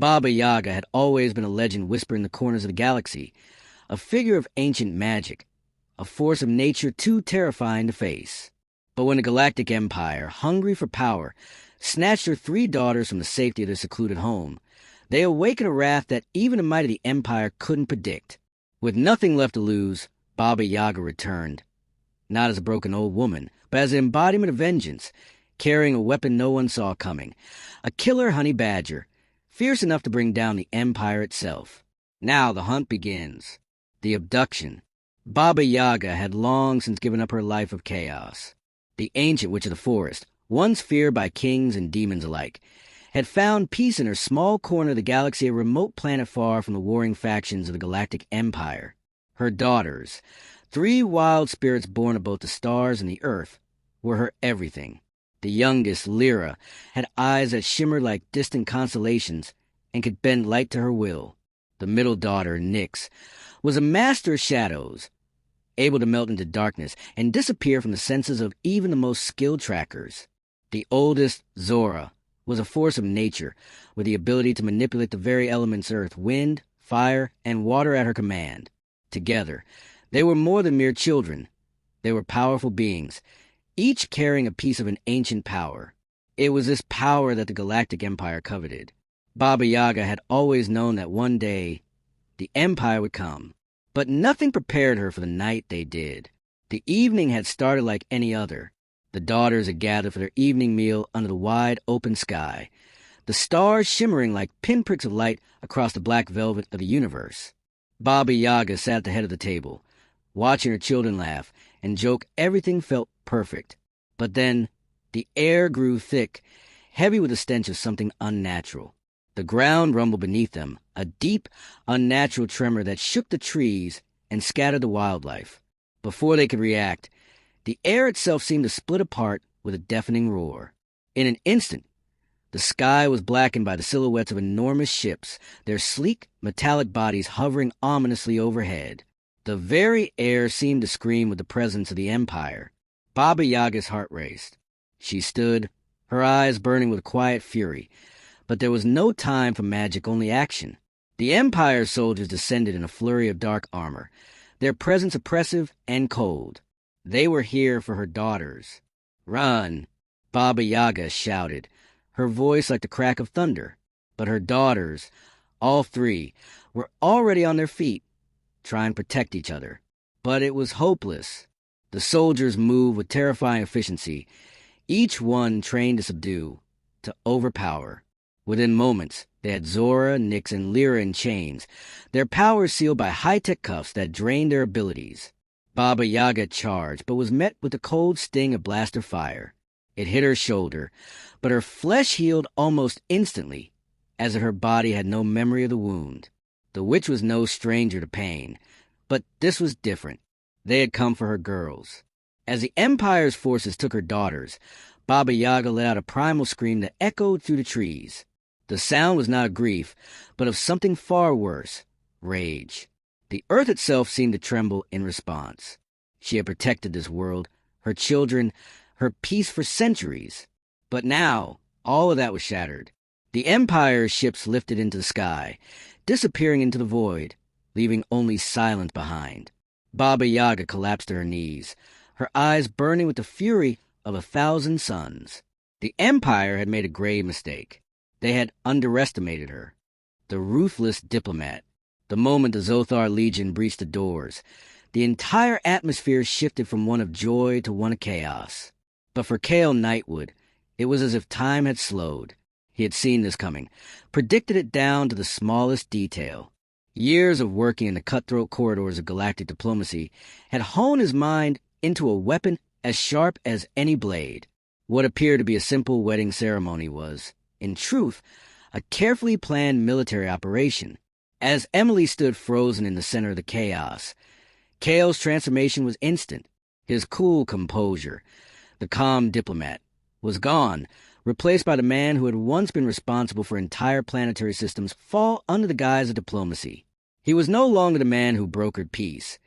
Baba Yaga had always been a legend whispered in the corners of the galaxy, a figure of ancient magic, a force of nature too terrifying to face. But when the Galactic Empire, hungry for power, snatched her 3 daughters from the safety of their secluded home, they awakened a wrath that even the might of the Empire couldn't predict. With nothing left to lose, Baba Yaga returned, not as a broken old woman, but as an embodiment of vengeance, carrying a weapon no one saw coming, a killer honey badger, fierce enough to bring down the Empire itself. Now the hunt begins. The abduction. Baba Yaga had long since given up her life of chaos. The ancient witch of the forest, once feared by kings and demons alike, had found peace in her small corner of the galaxy, a remote planet far from the warring factions of the Galactic Empire. Her daughters, 3 wild spirits born of both the stars and the earth, were her everything. The youngest, Lyra, had eyes that shimmered like distant constellations and could bend light to her will. The middle daughter, Nyx, was a master of shadows, able to melt into darkness and disappear from the senses of even the most skilled trackers. The oldest, Zora, was a force of nature, with the ability to manipulate the very elements earth, wind, fire, and water at her command. Together, they were more than mere children. They were powerful beings, each carrying a piece of an ancient power. It was this power that the Galactic Empire coveted. Baba Yaga had always known that one day the Empire would come, but nothing prepared her for the night they did. The evening had started like any other. The daughters had gathered for their evening meal under the wide open sky, the stars shimmering like pinpricks of light across the black velvet of the universe. Baba Yaga sat at the head of the table, watching her children laugh and joke. Everything felt perfect. But then the air grew thick, heavy with the stench of something unnatural. The ground rumbled beneath them, a deep, unnatural tremor that shook the trees and scattered the wildlife. Before they could react, the air itself seemed to split apart with a deafening roar. In an instant, the sky was blackened by the silhouettes of enormous ships, their sleek, metallic bodies hovering ominously overhead. The very air seemed to scream with the presence of the Empire. Baba Yaga's heart raced. She stood, her eyes burning with quiet fury, but there was no time for magic, only action. The Empire's soldiers descended in a flurry of dark armor, their presence oppressive and cold. They were here for her daughters. "Run!" Baba Yaga shouted, her voice like the crack of thunder. But her daughters, all 3, were already on their feet, trying to protect each other. But it was hopeless. The soldiers moved with terrifying efficiency, each one trained to subdue, to overpower. Within moments, they had Zora, Nyx, and Lyra in chains, their powers sealed by high-tech cuffs that drained their abilities. Baba Yaga charged, but was met with the cold sting of blaster fire. It hit her shoulder, but her flesh healed almost instantly, as if her body had no memory of the wound. The witch was no stranger to pain, but this was different. They had come for her girls. As the Empire's forces took her daughters, Baba Yaga let out a primal scream that echoed through the trees. The sound was not of grief, but of something far worse, rage. The earth itself seemed to tremble in response. She had protected this world, her children, her peace for centuries. But now, all of that was shattered. The Empire's ships lifted into the sky, disappearing into the void, leaving only silence behind. Baba Yaga collapsed to her knees, her eyes burning with the fury of 1,000 suns. The Empire had made a grave mistake. They had underestimated her. The ruthless diplomat. The moment the Zothar Legion breached the doors, the entire atmosphere shifted from one of joy to one of chaos. But for Cale Nightwood, it was as if time had slowed. He had seen this coming, predicted it down to the smallest detail. Years of working in the cutthroat corridors of galactic diplomacy had honed his mind into a weapon as sharp as any blade. What appeared to be a simple wedding ceremony was, in truth, a carefully planned military operation. As Emily stood frozen in the center of the chaos, Cale's transformation was instant. His cool composure, the calm diplomat, was gone, replaced by the man who had once been responsible for entire planetary systems fall under the guise of diplomacy. He was no longer the man who brokered peace.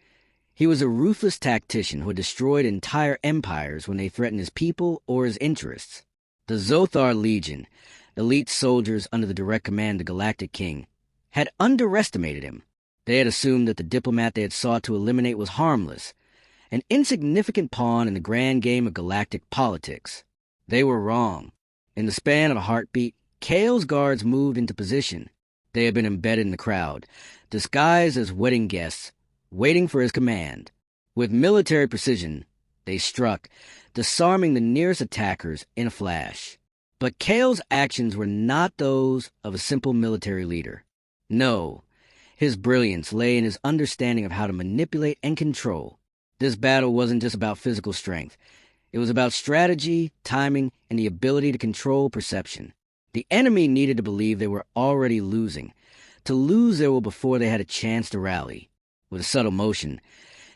He was a ruthless tactician who had destroyed entire empires when they threatened his people or his interests. The Zothar Legion, Elite soldiers under the direct command of the Galactic King had underestimated him. They had assumed that the diplomat they had sought to eliminate was harmless, an insignificant pawn in the grand game of galactic politics. They were wrong. In the span of a heartbeat, Kale's guards moved into position. They had been embedded in the crowd, disguised as wedding guests, waiting for his command. With military precision, they struck, disarming the nearest attackers in a flash. But Kale's actions were not those of a simple military leader. No, his brilliance lay in his understanding of how to manipulate and control. This battle wasn't just about physical strength. It was about strategy, timing, and the ability to control perception. The enemy needed to believe they were already losing, to lose their will before they had a chance to rally. With a subtle motion,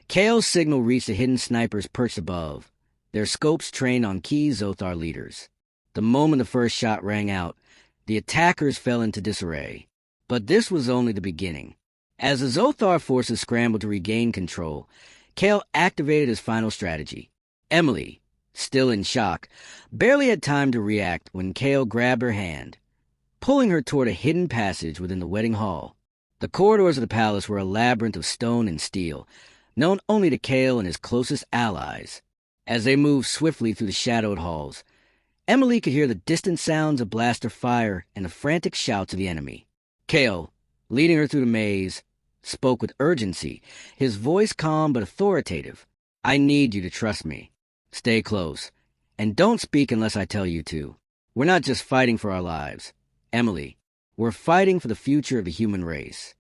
Kale's signal reached the hidden snipers perched above, their scopes trained on key Zothar leaders. The moment the first shot rang out, the attackers fell into disarray. But this was only the beginning. As the Zothar forces scrambled to regain control, Kale activated his final strategy. Emily, still in shock, barely had time to react when Kale grabbed her hand, pulling her toward a hidden passage within the wedding hall. The corridors of the palace were a labyrinth of stone and steel, known only to Kale and his closest allies. As they moved swiftly through the shadowed halls, Emily could hear the distant sounds of blaster fire and the frantic shouts of the enemy. Kale, leading her through the maze, spoke with urgency, his voice calm but authoritative. "I need you to trust me. Stay close, and don't speak unless I tell you to. We're not just fighting for our lives, Emily. We're fighting for the future of the human race."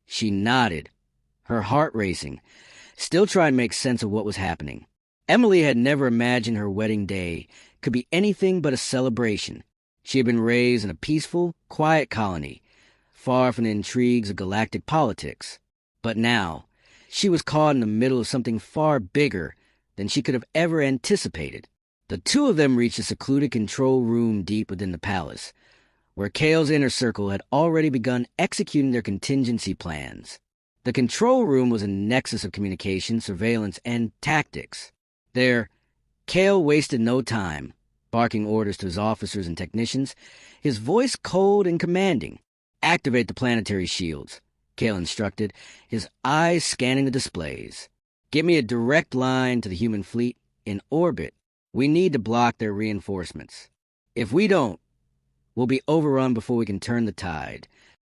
She nodded, her heart racing, still trying to make sense of what was happening. Emily had never imagined her wedding day could be anything but a celebration. She had been raised in a peaceful, quiet colony, far from the intrigues of galactic politics. But now, she was caught in the middle of something far bigger than she could have ever anticipated. The two of them reached a secluded control room deep within the palace, where Kale's inner circle had already begun executing their contingency plans. The control room was a nexus of communication, surveillance, and tactics. There, Kale wasted no time, barking orders to his officers and technicians, his voice cold and commanding. "Activate the planetary shields," Kale instructed, his eyes scanning the displays. "Get me a direct line to the human fleet in orbit. We need to block their reinforcements. If we don't, we'll be overrun before we can turn the tide."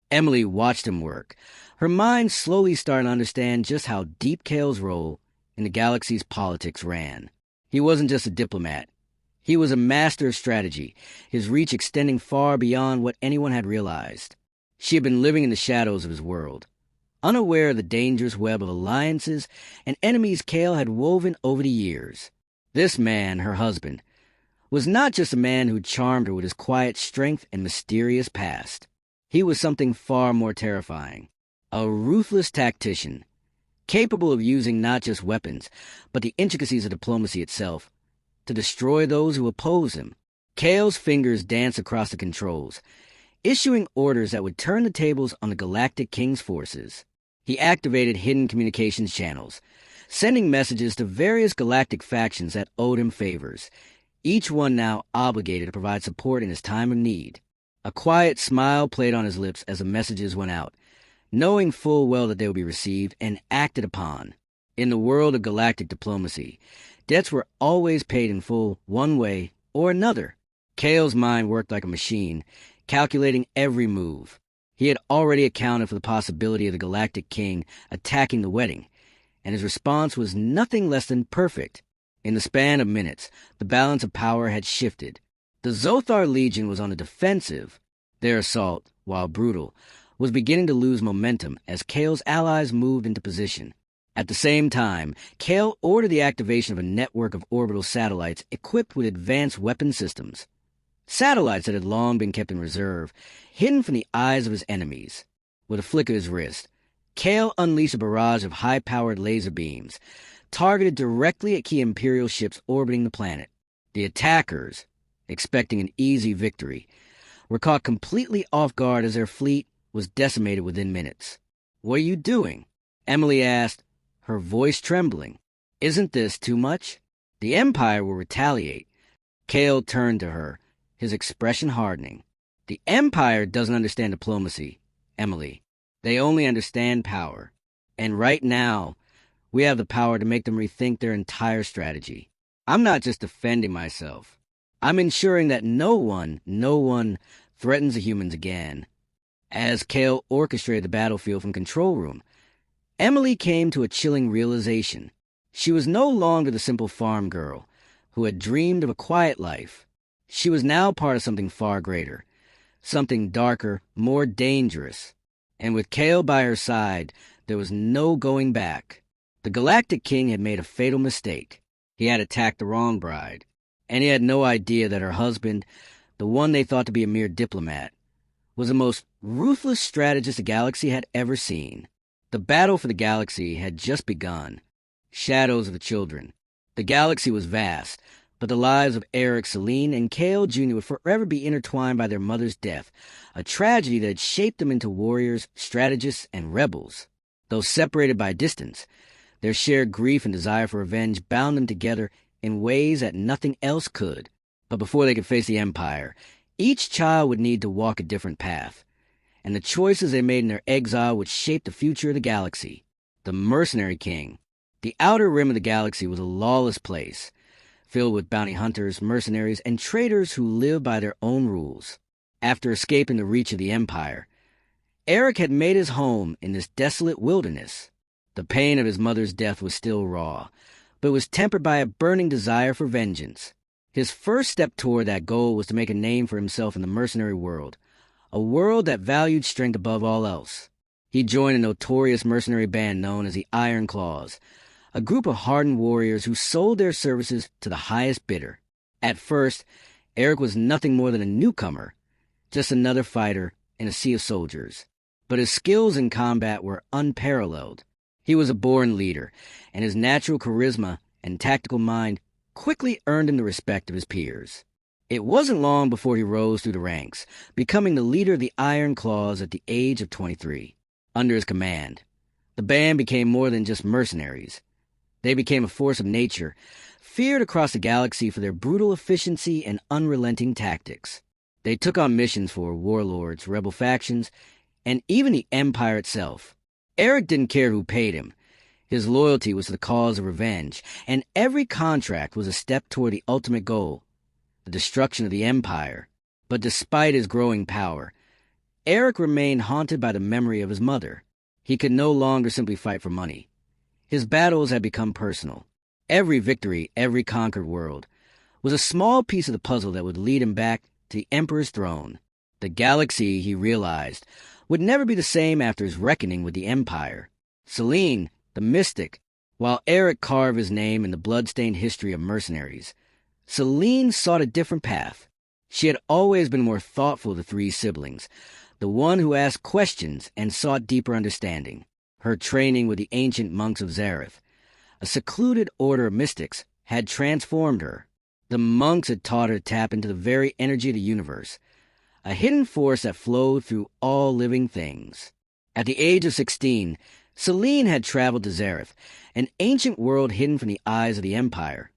Emily watched him work, her mind slowly starting to understand just how deep Kale's role in the galaxy's politics ran. He wasn't just a diplomat. He was a master of strategy, his reach extending far beyond what anyone had realized. She had been living in the shadows of his world, unaware of the dangerous web of alliances and enemies Kale had woven over the years. This man, her husband, was not just a man who charmed her with his quiet strength and mysterious past. He was something far more terrifying. A ruthless tactician, capable of using not just weapons, but the intricacies of diplomacy itself, to destroy those who oppose him. Kale's fingers danced across the controls, issuing orders that would turn the tables on the Galactic King's forces. He activated hidden communications channels, sending messages to various galactic factions that owed him favors, each one now obligated to provide support in his time of need. A quiet smile played on his lips as the messages went out, knowing full well that they would be received and acted upon. In the world of galactic diplomacy, debts were always paid in full one way or another. Kale's mind worked like a machine, calculating every move. He had already accounted for the possibility of the Galactic King attacking the wedding, and his response was nothing less than perfect. In the span of minutes, the balance of power had shifted. The Zothar Legion was on the defensive. Their assault, while brutal, was beginning to lose momentum as Kale's allies moved into position. At the same time, Kale ordered the activation of a network of orbital satellites equipped with advanced weapon systems. Satellites that had long been kept in reserve, hidden from the eyes of his enemies. With a flick of his wrist, Kale unleashed a barrage of high-powered laser beams, targeted directly at key Imperial ships orbiting the planet. The attackers, expecting an easy victory, were caught completely off guard as their fleet was decimated within minutes. "What are you doing?" Emily asked, her voice trembling. "Isn't this too much? The Empire will retaliate." Kale turned to her, his expression hardening. The Empire doesn't understand diplomacy, Emily. They only understand power. And right now, we have the power to make them rethink their entire strategy. I'm not just defending myself. I'm ensuring that no one threatens the humans again. As Kale orchestrated the battlefield from control room, Emily came to a chilling realization. She was no longer the simple farm girl who had dreamed of a quiet life. She was now part of something far greater, something darker, more dangerous. And with Kale by her side, there was no going back. The Galactic King had made a fatal mistake. He had attacked the wrong bride, and he had no idea that her husband, the one they thought to be a mere diplomat, was the most ruthless strategist the galaxy had ever seen. The battle for the galaxy had just begun. Shadows of the children. The galaxy was vast, but the lives of Eric, Celine, and Kale Jr. would forever be intertwined by their mother's death, a tragedy that had shaped them into warriors, strategists, and rebels. Though separated by distance, their shared grief and desire for revenge bound them together in ways that nothing else could. But before they could face the Empire, each child would need to walk a different path, and the choices they made in their exile would shape the future of the galaxy. The Mercenary King. The outer rim of the galaxy was a lawless place, filled with bounty hunters, mercenaries, and traitors who lived by their own rules. After escaping the reach of the Empire, Eric had made his home in this desolate wilderness. The pain of his mother's death was still raw, but was tempered by a burning desire for vengeance. His first step toward that goal was to make a name for himself in the mercenary world, a world that valued strength above all else. He joined a notorious mercenary band known as the Iron Claws, a group of hardened warriors who sold their services to the highest bidder. At first, Eric was nothing more than a newcomer, just another fighter in a sea of soldiers. But his skills in combat were unparalleled. He was a born leader, and his natural charisma and tactical mind quickly earned him the respect of his peers. It wasn't long before he rose through the ranks, becoming the leader of the Iron Claws at the age of 23. Under his command, the band became more than just mercenaries. They became a force of nature, feared across the galaxy for their brutal efficiency and unrelenting tactics. They took on missions for warlords, rebel factions, and even the Empire itself. Eric didn't care who paid him. His loyalty was to the cause of revenge, and every contract was a step toward the ultimate goal, the destruction of the Empire. But despite his growing power, Eric remained haunted by the memory of his mother. He could no longer simply fight for money. His battles had become personal. Every victory, every conquered world, was a small piece of the puzzle that would lead him back to the Emperor's throne. The galaxy, he realized, would never be the same after his reckoning with the Empire. Celine, the mystic, while Eric carved his name in the blood-stained history of mercenaries, Celine sought a different path. She had always been more thoughtful of the three siblings, the one who asked questions and sought deeper understanding. Her training with the ancient monks of Zareth, a secluded order of mystics, had transformed her. The monks had taught her to tap into the very energy of the universe, a hidden force that flowed through all living things. At the age of 16, Celine had traveled to Zareth, an ancient world hidden from the eyes of the Empire,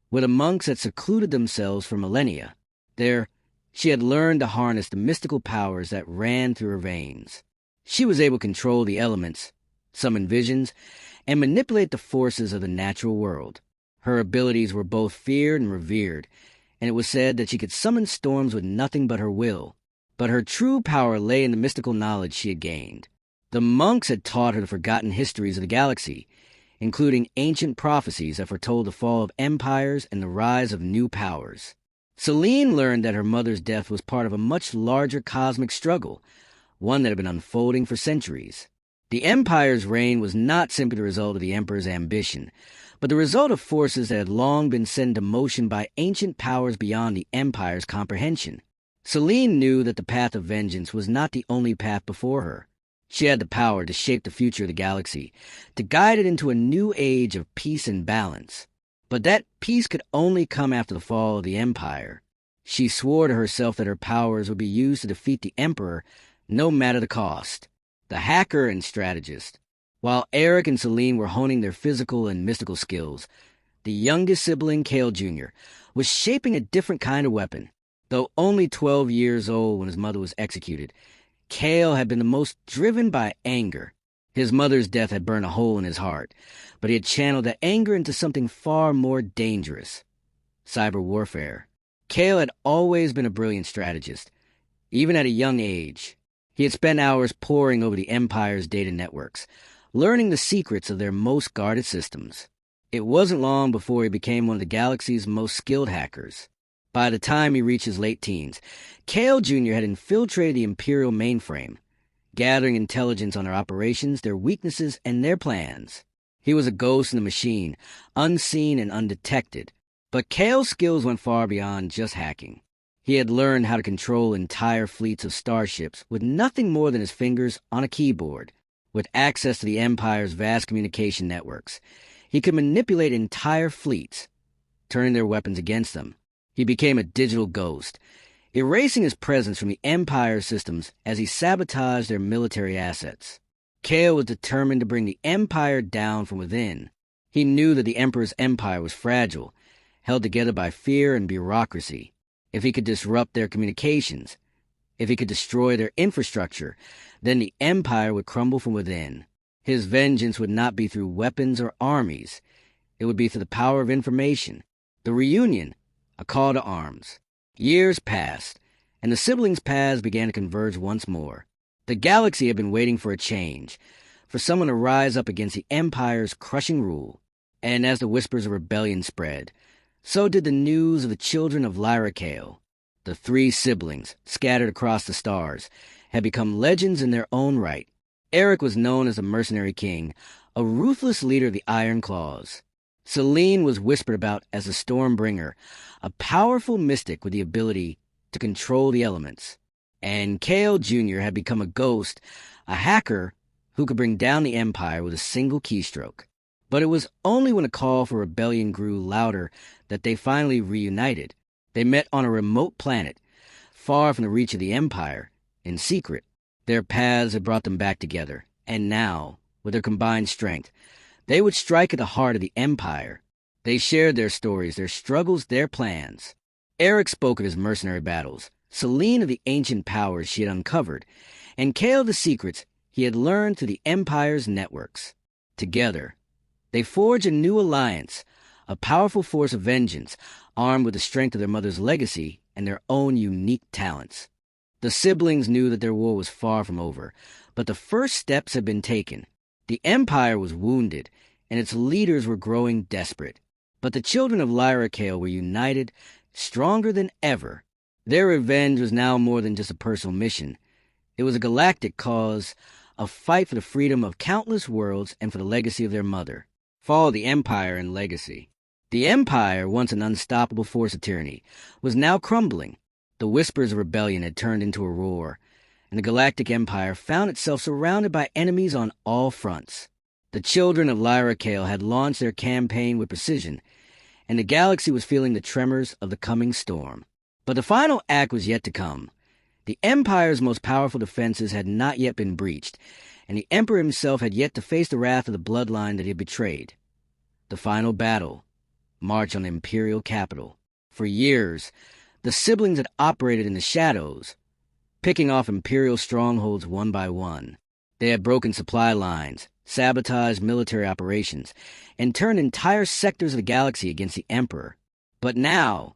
where the monks had secluded themselves for millennia. There, she had learned to harness the mystical powers that ran through her veins. She was able to control the elements, summon visions, and manipulate the forces of the natural world. Her abilities were both feared and revered, and it was said that she could summon storms with nothing but her will. But her true power lay in the mystical knowledge she had gained. The monks had taught her the forgotten histories of the galaxy, including ancient prophecies that foretold the fall of empires and the rise of new powers. Celine learned that her mother's death was part of a much larger cosmic struggle, one that had been unfolding for centuries. The Empire's reign was not simply the result of the Emperor's ambition, but the result of forces that had long been set into motion by ancient powers beyond the Empire's comprehension. Celine knew that the path of vengeance was not the only path before her. She had the power to shape the future of the galaxy, to guide it into a new age of peace and balance. But that peace could only come after the fall of the Empire. She swore to herself that her powers would be used to defeat the Emperor, no matter the cost. The hacker and strategist. While Eric and Celine were honing their physical and mystical skills, the youngest sibling, Kale Jr., was shaping a different kind of weapon. Though only 12 years old when his mother was executed, Kale had been the most driven by anger. His mother's death had burned a hole in his heart, but he had channeled that anger into something far more dangerous: cyber warfare. Kale had always been a brilliant strategist, even at a young age. He had spent hours poring over the Empire's data networks, learning the secrets of their most guarded systems. It wasn't long before he became one of the galaxy's most skilled hackers. By the time he reached his late teens, Kale Jr. had infiltrated the Imperial mainframe, gathering intelligence on their operations, their weaknesses, and their plans. He was a ghost in the machine, unseen and undetected. But Kale's skills went far beyond just hacking. He had learned how to control entire fleets of starships with nothing more than his fingers on a keyboard. With access to the Empire's vast communication networks, he could manipulate entire fleets, turning their weapons against them. He became a digital ghost, erasing his presence from the Empire systems as he sabotaged their military assets. Kale was determined to bring the Empire down from within. He knew that the Emperor's empire was fragile, held together by fear and bureaucracy. If he could disrupt their communications, if he could destroy their infrastructure, then the Empire would crumble from within. His vengeance would not be through weapons or armies. It would be through the power of information. The reunion, a call to arms. Years passed, and the siblings' paths began to converge once more. The galaxy had been waiting for a change, for someone to rise up against the Empire's crushing rule. And as the whispers of rebellion spread, so did the news of the children of Lyra Kale. The three siblings, scattered across the stars, had become legends in their own right. Eric was known as the Mercenary King, a ruthless leader of the Iron Claws. Selene was whispered about as the Stormbringer, a powerful mystic with the ability to control the elements. And Kale Jr. had become a ghost, a hacker who could bring down the Empire with a single keystroke. But it was only when a call for rebellion grew louder that they finally reunited. They met on a remote planet, far from the reach of the Empire, in secret. Their paths had brought them back together, and now, with their combined strength, they would strike at the heart of the Empire. They shared their stories, their struggles, their plans. Eric spoke of his mercenary battles, Selene of the ancient powers she had uncovered, and Kale the secrets he had learned through the Empire's networks. Together, they forged a new alliance, a powerful force of vengeance, armed with the strength of their mother's legacy and their own unique talents. The siblings knew that their war was far from over, but the first steps had been taken. The Empire was wounded, and its leaders were growing desperate. But the children of Lyra Kale were united, stronger than ever. Their revenge was now more than just a personal mission. It was a galactic cause, a fight for the freedom of countless worlds and for the legacy of their mother. Fall of the Empire and legacy. The Empire, once an unstoppable force of tyranny, was now crumbling. The whispers of rebellion had turned into a roar, and the Galactic Empire found itself surrounded by enemies on all fronts. The children of Lyra Kale had launched their campaign with precision, and the galaxy was feeling the tremors of the coming storm. But the final act was yet to come. The Empire's most powerful defenses had not yet been breached, and the Emperor himself had yet to face the wrath of the bloodline that he had betrayed. The final battle, march on the Imperial capital. For years, the siblings had operated in the shadows, picking off Imperial strongholds one by one. They had broken supply lines, sabotaged military operations, and turned entire sectors of the galaxy against the Emperor. But now,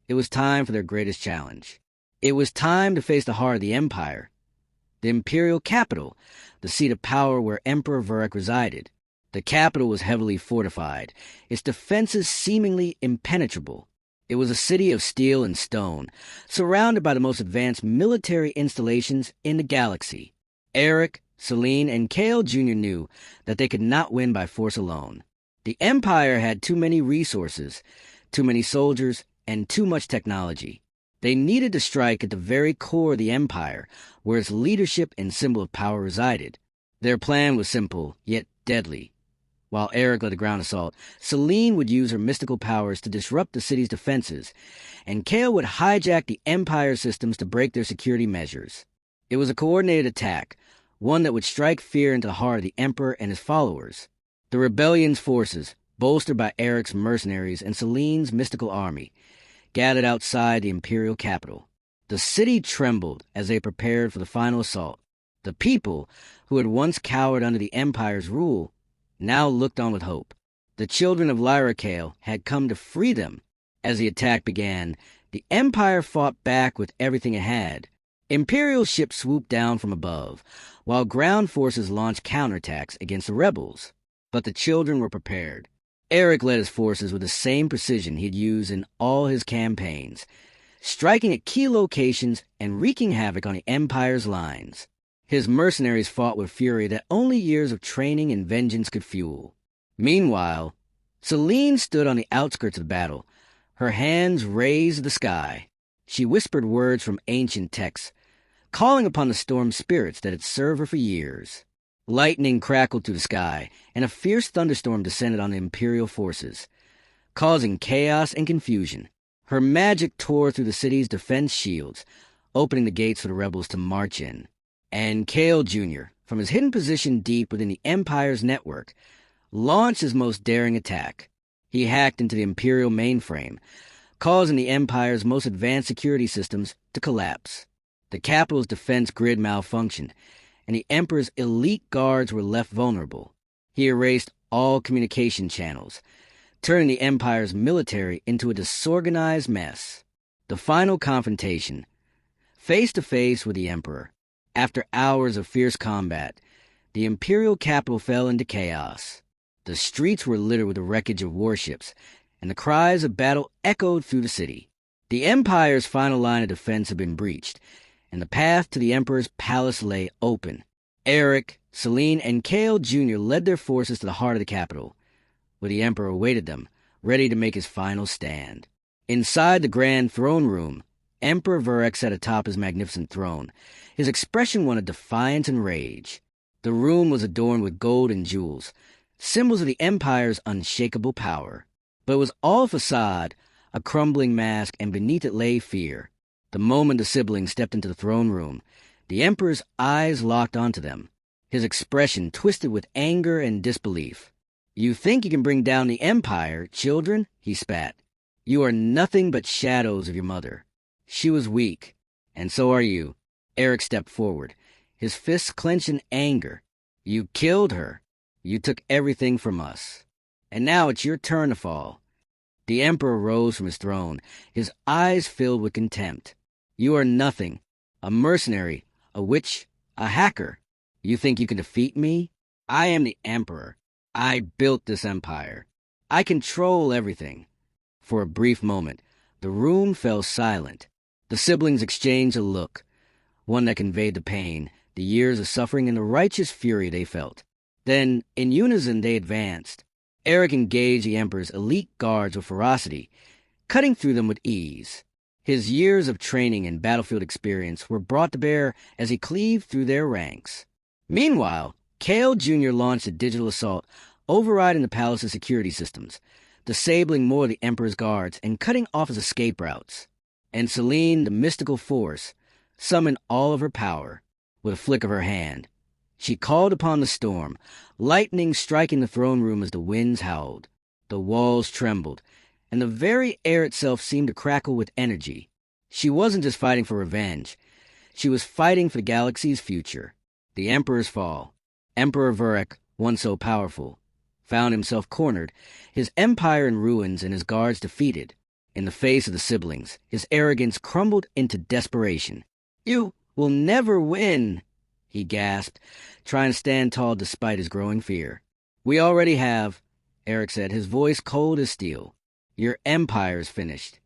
it was time for their greatest challenge. It was time to face the heart of the Empire, the Imperial capital, the seat of power where Emperor Vurek resided. The capital was heavily fortified, its defenses seemingly impenetrable. It was a city of steel and stone, surrounded by the most advanced military installations in the galaxy. Eric, Selene, and Kale Jr. knew that they could not win by force alone. The Empire had too many resources, too many soldiers, and too much technology. They needed to strike at the very core of the Empire, where its leadership and symbol of power resided. Their plan was simple, yet deadly. While Eric led a ground assault, Selene would use her mystical powers to disrupt the city's defenses, and Kale would hijack the Empire systems to break their security measures. It was a coordinated attack, one that would strike fear into the heart of the Emperor and his followers. The rebellion's forces, bolstered by Eric's mercenaries and Selene's mystical army, gathered outside the imperial capital. The city trembled as they prepared for the final assault. The people, who had once cowered under the Empire's rule, now looked on with hope. The children of Lyricale had come to free them. As the attack began, the Empire fought back with everything it had. Imperial ships swooped down from above, while ground forces launched counterattacks against the rebels. But the children were prepared. Eric led his forces with the same precision he'd used in all his campaigns, striking at key locations and wreaking havoc on the Empire's lines. His mercenaries fought with fury that only years of training and vengeance could fuel. Meanwhile, Celine stood on the outskirts of the battle, her hands raised to the sky. She whispered words from ancient texts, calling upon the storm spirits that had served her for years. Lightning crackled through the sky, and a fierce thunderstorm descended on the Imperial forces, causing chaos and confusion. Her magic tore through the city's defense shields, opening the gates for the rebels to march in. And Kale Jr., from his hidden position deep within the Empire's network, launched his most daring attack. He hacked into the Imperial mainframe, causing the Empire's most advanced security systems to collapse. The capital's defense grid malfunctioned, and the Emperor's elite guards were left vulnerable. He erased all communication channels, turning the Empire's military into a disorganized mess. The final confrontation, face-to-face with the Emperor. After hours of fierce combat, the Imperial capital fell into chaos. The streets were littered with the wreckage of warships, and the cries of battle echoed through the city. The Empire's final line of defense had been breached, and the path to the Emperor's palace lay open. Eric, Celine, and Kale Jr. led their forces to the heart of the capital, where the Emperor awaited them, ready to make his final stand. Inside the grand throne room, Emperor Verek sat atop his magnificent throne, his expression one of defiance and rage. The room was adorned with gold and jewels, symbols of the Empire's unshakable power. But it was all facade, a crumbling mask, and beneath it lay fear. The moment the siblings stepped into the throne room, the Emperor's eyes locked onto them, his expression twisted with anger and disbelief. "You think you can bring down the Empire, children?" he spat. "You are nothing but shadows of your mother. She was weak, and so are you." Eric stepped forward, his fists clenched in anger. "You killed her. You took everything from us. And now it's your turn to fall." The Emperor rose from his throne, his eyes filled with contempt. "You are nothing, a mercenary, a witch, a hacker. You think you can defeat me? I am the Emperor. I built this empire. I control everything." For a brief moment, the room fell silent. The siblings exchanged a look, one that conveyed the pain, the years of suffering, and the righteous fury they felt. Then, in unison, they advanced. Eric engaged the Emperor's elite guards with ferocity, cutting through them with ease. His years of training and battlefield experience were brought to bear as he cleaved through their ranks. Meanwhile, Kale Jr. launched a digital assault, overriding the palace's security systems, disabling more of the Emperor's guards and cutting off his escape routes. And Celine, the mystical force, summoned all of her power. With a flick of her hand, she called upon the storm, lightning striking the throne room as the winds howled. The walls trembled, and the very air itself seemed to crackle with energy. She wasn't just fighting for revenge. She was fighting for the galaxy's future. The Emperor's fall. Emperor Verek, once so powerful, found himself cornered, his empire in ruins and his guards defeated. In the face of the siblings, his arrogance crumbled into desperation. "You will never win," he gasped, trying to stand tall despite his growing fear. "We already have," Eric said, his voice cold as steel. "Your empire's finished."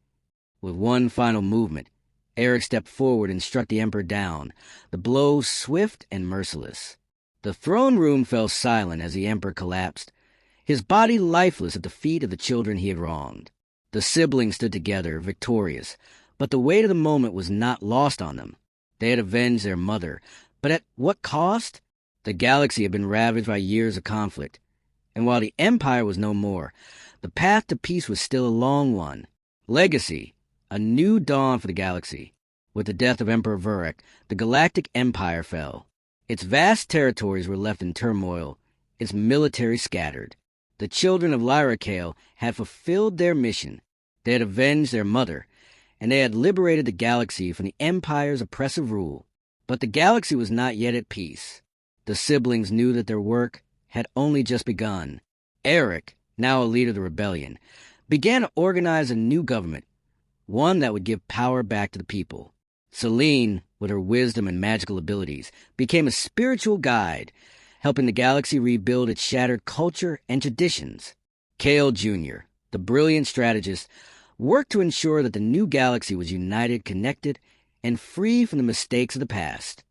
With one final movement, Eric stepped forward and struck the Emperor down, the blow swift and merciless. The throne room fell silent as the Emperor collapsed, his body lifeless at the feet of the children he had wronged. The siblings stood together, victorious, but the weight of the moment was not lost on them. They had avenged their mother, but at what cost? The galaxy had been ravaged by years of conflict, and while the Empire was no more, the path to peace was still a long one. Legacy, a new dawn for the galaxy. With the death of Emperor Verek, the Galactic Empire fell. Its vast territories were left in turmoil, its military scattered. The children of Lyricale had fulfilled their mission. They had avenged their mother, and they had liberated the galaxy from the Empire's oppressive rule. But the galaxy was not yet at peace. The siblings knew that their work had only just begun. Eric, now a leader of the rebellion, began to organize a new government, one that would give power back to the people. Celine, with her wisdom and magical abilities, became a spiritual guide, helping the galaxy rebuild its shattered culture and traditions. Kale Jr., the brilliant strategist, worked to ensure that the new galaxy was united, connected, and free from the mistakes of the past.